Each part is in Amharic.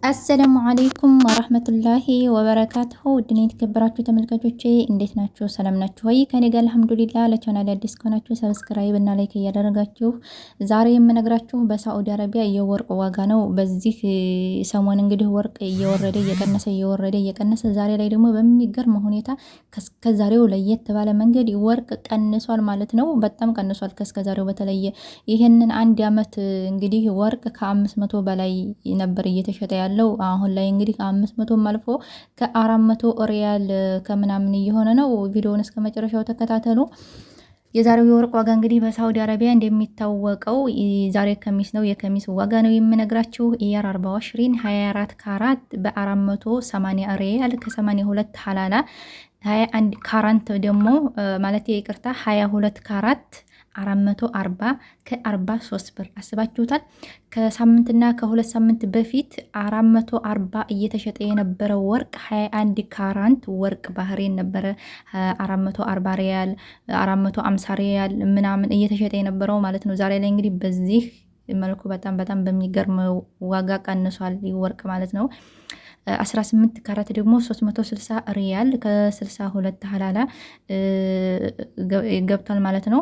አሰላሙ አለይኩም ወራህመቱላሂ ወበረካቱሁ ውድና የተከበራችሁ ተመልካቾቼ እንዴት ናችሁ? ሰላም ናችሁ ወይ? ከኔ ጋር አልሐምዱሊላህ። ለቻናሌ አዲስ ከሆናችሁ ሰብስክራይብ እና ላይክ እያደረጋችሁ ዛሬ የምነግራችሁ በሳዑዲ አረቢያ የወርቅ ዋጋ ነው። በዚህ ሰሞን እንግዲህ ወርቅ እየወረደ እየቀነሰ ዛሬ ላይ ደግሞ በሚገርም ሁኔታ ከዛሬው ለየት ባለ መንገድ ወርቅ ቀንሷል ማለት ነው። በጣም ቀንሷል ከስከዛሬው በተለየ። ይሄንን አንድ አመት እንግዲህ ወርቅ ከ500 በላይ ነበር እየተሸጠ ያለው። አሁን ላይ እንግዲህ ከ500 አልፎ ከ400 ሪያል ከምናምን እየሆነ ነው። ቪዲዮውን እስከ መጨረሻው ተከታተሉ። የዛሬው የወርቅ ዋጋ እንግዲህ በሳውዲ አረቢያ እንደሚታወቀው ዛሬ ከሚስ ነው። የከሚስ ዋጋ ነው የምነግራችሁ። ኢያር 24 24 ካራት በ480 ሪያል ከ82 ሐላላ 21 ካራንት ደግሞ ማለት ይቅርታ 22 ካራት 440 ከ43 ብር አስባችሁታል። ከሳምንትና ከሁለት ሳምንት በፊት 440 እየተሸጠ የነበረው ወርቅ 21 ካራንት ወርቅ ባህሬን ነበረ 440 ሪያል 450 ሪያል ምናምን እየተሸጠ የነበረው ማለት ነው። ዛሬ ላይ እንግዲህ በዚህ መልኩ በጣም በሚገርም ዋጋ ቀንሷል ወርቅ ማለት ነው። 18 ካራት ደግሞ 360 ሪያል ከ62 ሐላላ ገብቷል ማለት ነው።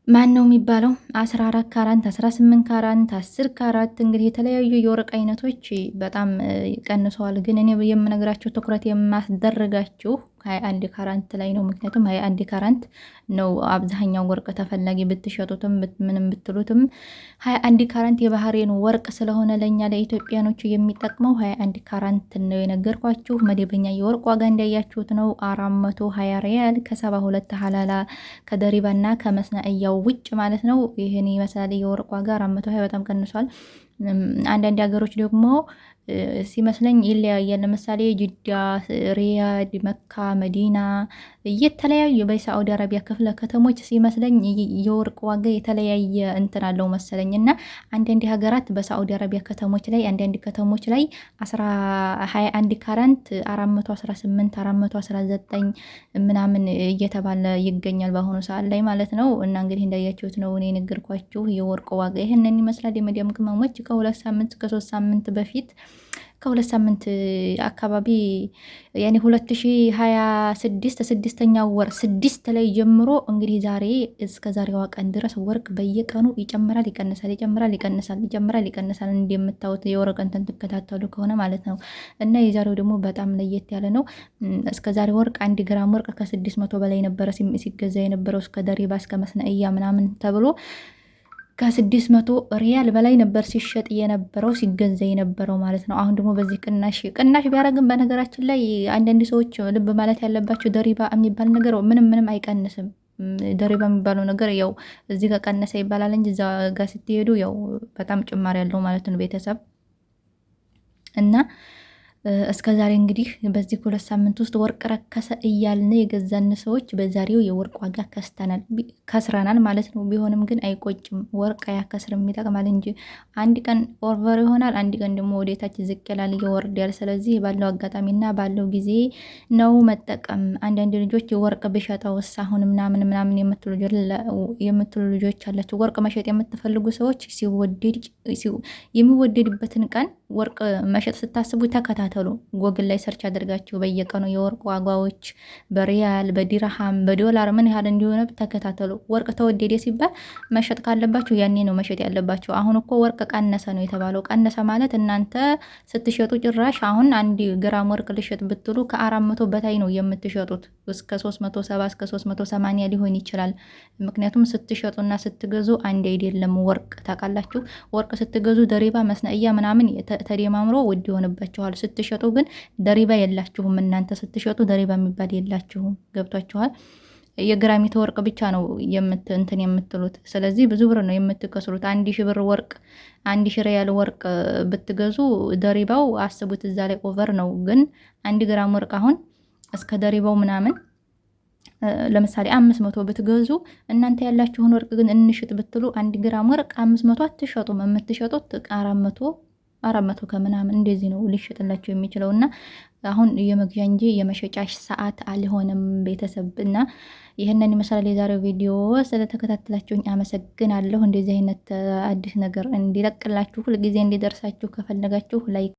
ማን ነው የሚባለው 14 ካራንት 18 ካራንት 10 ካራት እንግዲህ የተለያዩ የወርቅ አይነቶች በጣም ቀንሰዋል። ግን እኔ የምነግራችሁ ትኩረት የማስደረጋችሁ 21 ካራንት ላይ ነው። ምክንያቱም 21 ካራንት ነው አብዛኛው ወርቅ ተፈላጊ ብትሸጡትም ምንም ብትሉትም 21 ካራንት የባህሬን ወርቅ ስለሆነ ለኛ ለኢትዮጵያኖቹ የሚጠቅመው 21 ካራንት ነው የነገርኳችሁ። መደበኛ የወርቅ ዋጋ እንዳያችሁት ነው 420 ሪያል ከ72 ሐላላ ከደሪባና ከመስናእያው ውጭ ማለት ነው። ይሄን ይመስላል የወርቅ ዋጋ 420 በጣም ቀንሷል። አንዳንድ ሀገሮች ደግሞ ሲመስለኝ ይለያያል። ለምሳሌ ጅዳ፣ ሪያድ፣ መካ፣ መዲና የተለያዩ በሳዑዲ አረቢያ ክፍለ ከተሞች ሲመስለኝ የወርቅ ዋጋ የተለያየ እንትን አለው መሰለኝ እና አንዳንድ ሀገራት በሳዑዲ አረቢያ ከተሞች ላይ አንዳንድ ከተሞች ላይ 21 ካራንት 418 419 ምናምን እየተባለ ይገኛል በአሁኑ ሰዓት ላይ ማለት ነው። እና እንግዲህ እንዳያችሁት ነው እኔ ነገርኳችሁ የወርቅ ዋጋ ይሄንን ይመስላል። የመዲያም ቅመሞች ከ2 ሳምንት ከ3 ሳምንት በፊት ከ2 ሳምንት አካባቢ ያኔ 2026 ስድስተኛው ወር 6 ላይ ጀምሮ እንግዲህ ዛሬ እስከ ዛሬዋ ቀን ድረስ ወርቅ በየቀኑ ይጨምራል ይቀንሳል እንደምታዩት የወርቅ እንትን ትከታተሉ ከሆነ ማለት ነው። እና የዛሬው ደግሞ በጣም ለየት ያለ ነው። እስከ ዛሬ ወርቅ 1 ግራም ወርቅ ከ600 በላይ ነበረ ሲገዛ የነበረው እስከ ደሪባ እስከ መስነእያ ምናምን ተብሎ ከ600 ሪያል በላይ ነበር ሲሸጥ የነበረው ሲገዛ የነበረው ማለት ነው። አሁን ደግሞ በዚህ ቅናሽ ቢያደርግም በነገራችን ላይ አንዳንድ ሰዎች ልብ ማለት ያለባቸው ደሪባ የሚባል ነገር ምንም አይቀንስም። ደሪባ የሚባለው ነገር ያው እዚህ ጋር ቀነሰ ይባላል እንጂ እዛ ጋር ስትሄዱ ያው በጣም ጭማሪ ያለው ማለት ነው ቤተሰብ እና እስከ ዛሬ እንግዲህ በዚህ 2 ሳምንት ውስጥ ወርቅ ረከሰ እያልን የገዛን ሰዎች በዛሬው የወርቅ ዋጋ ከስረናል ማለት ነው። ቢሆንም ግን አይቆጭም። ወርቅ አያከስርም፣ ይጠቅማል እንጂ አንድ ቀን ኦቨር ይሆናል፣ አንድ ቀን ደግሞ ወደታች ዝቅ ይላል ይወርዳል። ስለዚህ ባለው አጋጣሚና ባለው ጊዜ ነው መጠቀም። አንዳንድ ልጆች ወርቅ ብሸጠውስ አሁን ምናምን የምትሉ ልጆች አላችሁ። ወርቅ መሸጥ የምትፈልጉ ሰዎች የሚወደድበትን ቀን ወርቅ መሸጥ ስታስቡ ተከታተሉ። ጎግል ላይ ሰርች አድርጋችሁ በየቀኑ የወርቅ ዋጋዎች በሪያል በዲርሃም በዶላር ምን ያህል እንዲሆነ ተከታተሉ። ወርቅ ተወደደ ሲባል መሸጥ ካለባችሁ ያኔ ነው መሸጥ ያለባችሁ። አሁን እኮ ወርቅ ቀነሰ ነው የተባለው። ቀነሰ ማለት እናንተ ስትሸጡ ጭራሽ አሁን 1 ግራም ወርቅ ልሸጥ ብትሉ ከ400 በታይ ነው የምትሸጡት። እስከ 370 እስከ 380 ሊሆን ይችላል። ምክንያቱም ስትሸጡና ስትገዙ አንድ አይደለም። ወርቅ ታውቃላችሁ። ወርቅ ስትገዙ ደሪባ መስነእያ ምናምን ተደማምሮ ውድ ይሆንባችኋል። ስትሸጡ ግን ደሪባ የላችሁም። እናንተ ስትሸጡ ደሪባ የሚባል የላችሁም። ገብቷችኋል? የግራሚት ወርቅ ብቻ ነው እንትን የምትሉት። ስለዚህ ብዙ ብር ነው የምትከስሩት። 1000 ብር ወርቅ 1000 ሪያል ወርቅ ብትገዙ ደሪባው አስቡት፣ እዛ ላይ ኦቨር ነው። ግን 1 ግራም ወርቅ አሁን እስከ ደሪባው ምናምን ለምሳሌ 500 ብትገዙ እናንተ ያላችሁን ወርቅ ግን እንሽጥ ብትሉ 1 ግራም ወርቅ 500 አትሸጡም። የምትሸጡት 400 ከምናምን እንደዚህ ነው ሊሸጥላቸው የሚችለው። እና አሁን የመግዣ እንጂ የመሸጫሽ ሰዓት አልሆነም ቤተሰብ እና ይህንን ይመስላል የዛሬው ቪዲዮ። ስለተከታተላችሁኝ አመሰግናለሁ። እንደዚህ አይነት አዲስ ነገር እንዲለቅላችሁ ሁልጊዜ እንዲደርሳችሁ ከፈለጋችሁ ላይክ